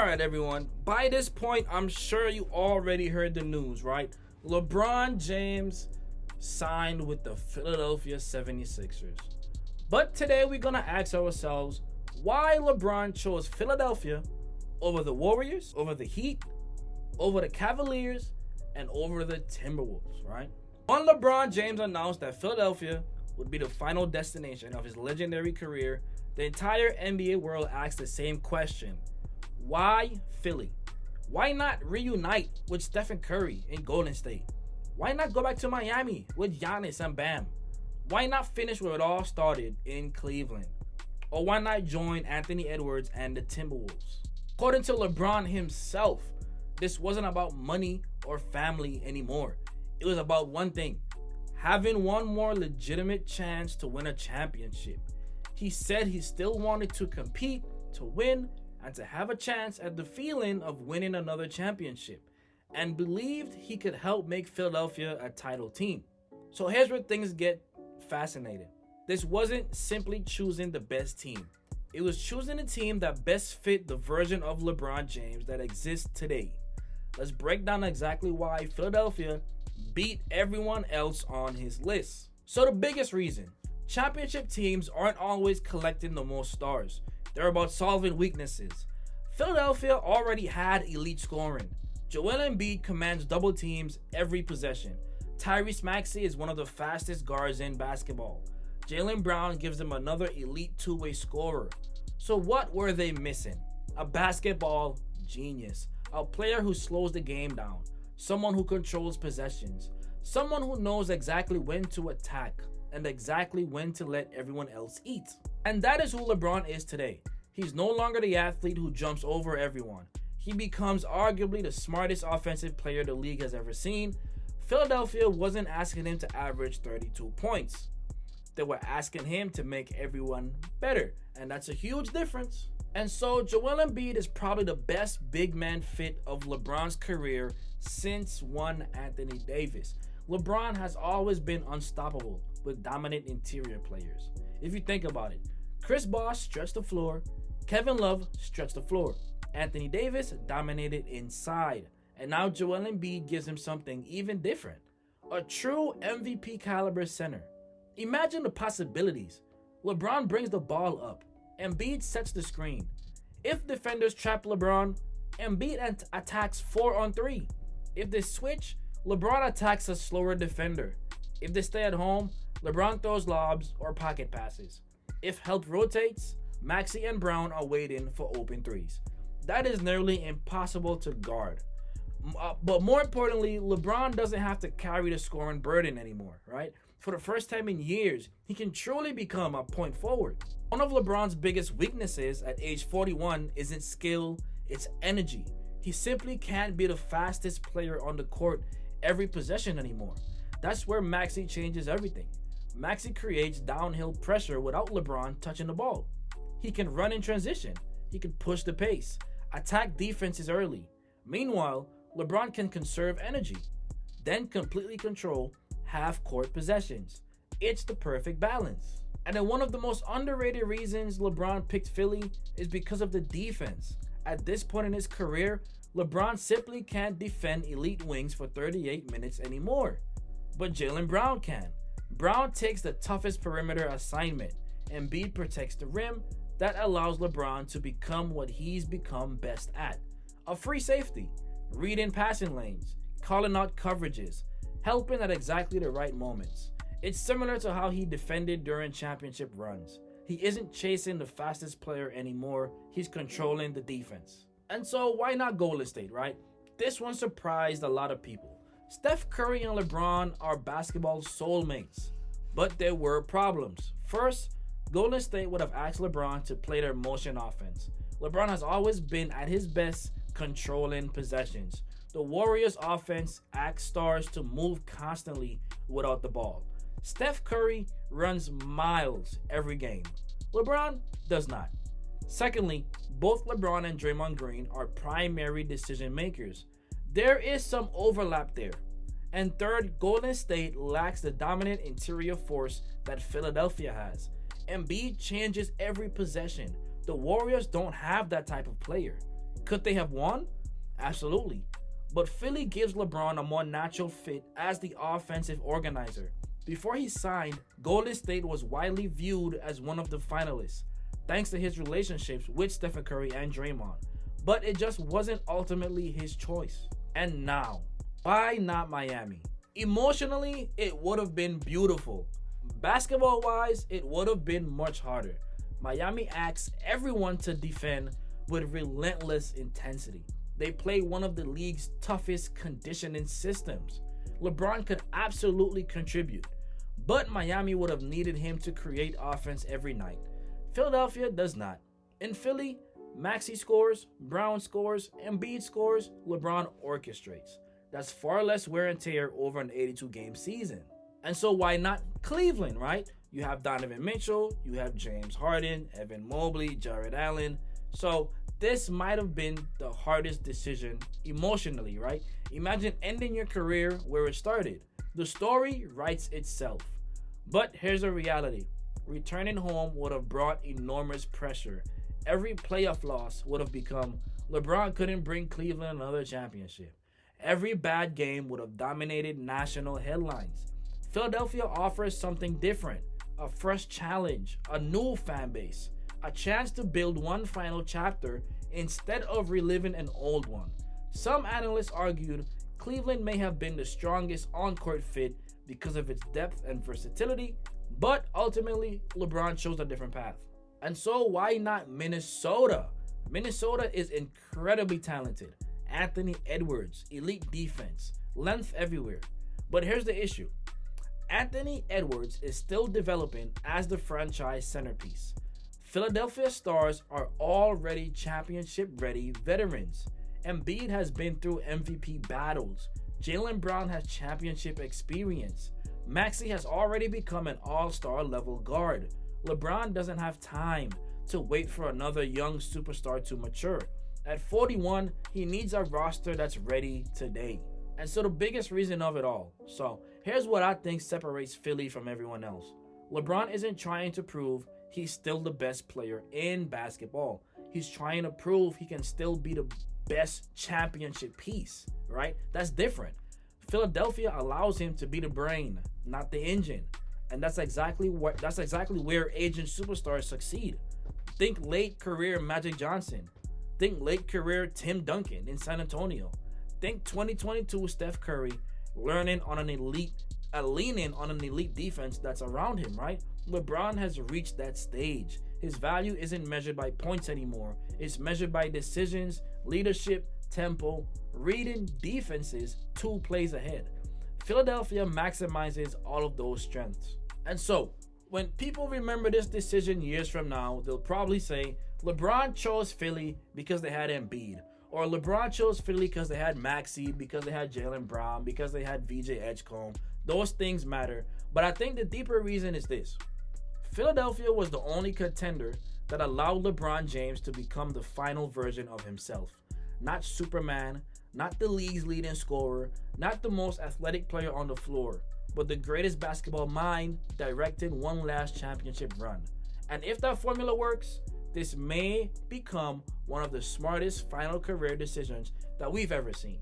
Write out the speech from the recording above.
Alright everyone, by this point I'm sure you already heard the news, right? LeBron James signed with the Philadelphia 76ers. But today we're gonna ask ourselves why LeBron chose Philadelphia over the Warriors, over the Heat, over the Cavaliers, and over the Timberwolves, right? When LeBron James announced that Philadelphia would be the final destination of his legendary career, the entire NBA world asked the same question. Why Philly? Why not reunite with Stephen Curry in Golden State? Why not go back to Miami with Giannis and Bam? Why not finish where it all started in Cleveland? Or why not join Anthony Edwards and the Timberwolves? According to LeBron himself, this wasn't about money or family anymore. It was about one thing: having one more legitimate chance to win a championship. He said he still wanted to compete, to win, and to have a chance at the feeling of winning another championship, and believed he could help make Philadelphia a title team. So here's where things get fascinating. This wasn't simply choosing the best team. It was choosing a team that best fit the version of LeBron James that exists today. Let's break down exactly why Philadelphia beat everyone else on his list. So the biggest reason: championship teams aren't always collecting the most stars. They're about solving weaknesses. Philadelphia already had elite scoring. Joel Embiid commands double teams every possession. Tyrese Maxey is one of the fastest guards in basketball. Jaylen Brown gives them another elite two-way scorer. So what were they missing? A basketball genius. A player who slows the game down. Someone who controls possessions. Someone who knows exactly when to attack and exactly when to let everyone else eat. And that is who LeBron is today. He's no longer the athlete who jumps over everyone. He becomes arguably the smartest offensive player the league has ever seen. Philadelphia wasn't asking him to average 32 points. They were asking him to make everyone better, and that's a huge difference. And so Joel Embiid is probably the best big man fit of LeBron's career since one Anthony Davis. LeBron has always been unstoppable with dominant interior players. If you think about it, Chris Bosh stretched the floor, Kevin Love stretched the floor, Anthony Davis dominated inside, and now Joel Embiid gives him something even different: a true MVP caliber center. Imagine the possibilities. LeBron brings the ball up, Embiid sets the screen. If defenders trap LeBron, Embiid attacks 4-on-3. If they switch, LeBron attacks a slower defender. If they stay at home, LeBron throws lobs or pocket passes. If help rotates, Maxey and Brown are waiting for open threes. That is nearly impossible to guard. But more importantly, LeBron doesn't have to carry the scoring burden anymore, right? For the first time in years, he can truly become a point forward. One of LeBron's biggest weaknesses at age 41 isn't skill, it's energy. He simply can't be the fastest player on the court every possession anymore. That's where Maxey changes everything. Maxey creates downhill pressure without LeBron touching the ball. He can run in transition. He can push the pace, attack defenses early. Meanwhile, LeBron can conserve energy, then completely control half-court possessions. It's the perfect balance. And then one of the most underrated reasons LeBron picked Philly is because of the defense. At this point in his career, LeBron simply can't defend elite wings for 38 minutes anymore. But Jaylen Brown can. Brown takes the toughest perimeter assignment. Embiid protects the rim. That allows LeBron to become what he's become best at: a free safety, reading passing lanes, calling out coverages, helping at exactly the right moments. It's similar to how he defended during championship runs. He isn't chasing the fastest player anymore. He's controlling the defense. And so why not Golden State, right? This one surprised a lot of people. Steph Curry and LeBron are basketball soulmates, but there were problems. First, Golden State would have asked LeBron to play their motion offense. LeBron has always been at his best controlling possessions. The Warriors' offense asks stars to move constantly without the ball. Steph Curry runs miles every game. LeBron does not. Secondly, both LeBron and Draymond Green are primary decision makers. There is some overlap there. And third, Golden State lacks the dominant interior force that Philadelphia has. Embiid changes every possession. The Warriors don't have that type of player. Could they have won? Absolutely. But Philly gives LeBron a more natural fit as the offensive organizer. Before he signed, Golden State was widely viewed as one of the finalists, thanks to his relationships with Stephen Curry and Draymond. But it just wasn't ultimately his choice. And now, why not Miami? Emotionally, it would have been beautiful. Basketball-wise, it would have been much harder. Miami asks everyone to defend with relentless intensity. They play one of the league's toughest conditioning systems. LeBron could absolutely contribute, but Miami would have needed him to create offense every night. Philadelphia does not. In Philly, Maxey scores, Brown scores, Embiid scores, LeBron orchestrates. That's far less wear and tear over an 82-game season. And so why not Cleveland, right? You have Donovan Mitchell, you have James Harden, Evan Mobley, Jared Allen. So this might have been the hardest decision emotionally, right? Imagine ending your career where it started. The story writes itself. But here's a reality. Returning home would have brought enormous pressure. Every playoff loss would have become LeBron couldn't bring Cleveland another championship. Every bad game would have dominated national headlines. Philadelphia offers something different, a fresh challenge, a new fan base, a chance to build one final chapter instead of reliving an old one. Some analysts argued Cleveland may have been the strongest on-court fit because of its depth and versatility, but ultimately LeBron chose a different path. And so why not Minnesota? Minnesota is incredibly talented. Anthony Edwards, elite defense, length everywhere. But here's the issue. Anthony Edwards is still developing as the franchise centerpiece. Philadelphia stars are already championship-ready veterans. Embiid has been through MVP battles. Jaylen Brown has championship experience. Maxey has already become an all-star level guard. LeBron doesn't have time to wait for another young superstar to mature. At 41, he needs a roster that's ready today. And so the biggest reason of it all. So here's what I think separates Philly from everyone else. LeBron isn't trying to prove he's still the best player in basketball. He's trying to prove he can still be the best championship piece, right? That's different. Philadelphia allows him to be the brain, not the engine. And that's exactly where aging superstars succeed. Think late career Magic Johnson. Think late career Tim Duncan in San Antonio. Think 2022 Steph Curry leaning on an elite defense that's around him, right? LeBron has reached that stage. His value isn't measured by points anymore. It's measured by decisions, leadership, tempo, reading defenses 2 plays ahead. Philadelphia maximizes all of those strengths. And so, when people remember this decision years from now, they'll probably say, LeBron chose Philly because they had Embiid. Or LeBron chose Philly because they had Maxey, because they had Jaylen Brown, because they had VJ Edgecombe. Those things matter. But I think the deeper reason is this. Philadelphia was the only contender that allowed LeBron James to become the final version of himself. Not Superman, not the league's leading scorer, not the most athletic player on the floor, but the greatest basketball mind directing one last championship run. And if that formula works, this may become one of the smartest final career decisions that we've ever seen.